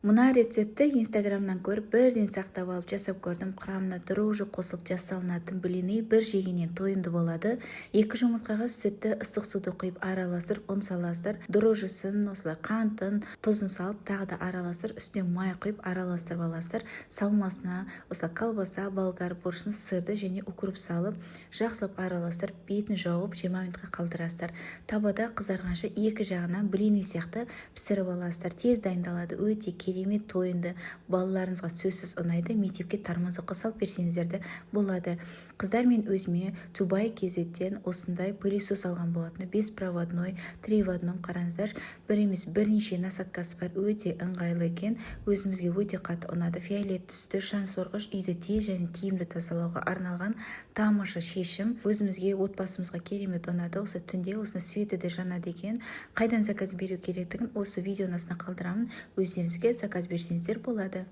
Мына рецептті инстаграмнан көріп бірден сақтап алып жасап көрдім. Құрамына дрожжи қосылып жасалынатын блины бір жегеннен тойымды болады. 2 жұмыртқаға сүтті ыстық суды құйып араластырып ұн саласыздар. Дрожжисын, осылай қантын, тұзын салып тағы да араластырып, үстіне май құйып араластырып аласыздар. Салмасына осылай колбаса, болгар, бұрышын, сырды және укроп салып, жақсылап араластырып, бетін жауып 20 минутқа қалдырасыздар. Табада қызарғанша екі жағынан блины сияқты пісіріп аласыздар. Тез дайындалады, өте керемет тойынды, балаларыңызға сөзсіз ұнайды. Мектепке тармазыққа салып берсеңіздер де болады. Қыздар, мен өзіме Тубай кезеттен осындай пылесос алған болатын. 5-проводной, 3-в-1 қараңыздар. Бір емес бірнеше насадкасы бар, өте ыңғайлы екен. Өзімізге өте қатты ұнады. Фиолет түсті шаңсорғыш, үйді тез және тиімді тазалауға арналған тамаша шешім. Өзімізге, отбасымызға керемет ұнады. Осы түнде осыны светі де жанады екен. Қайдан заказ беру керектігін осы видеоның астына қалдырамын. Өздеріңізге заказ берсеңіздер болады.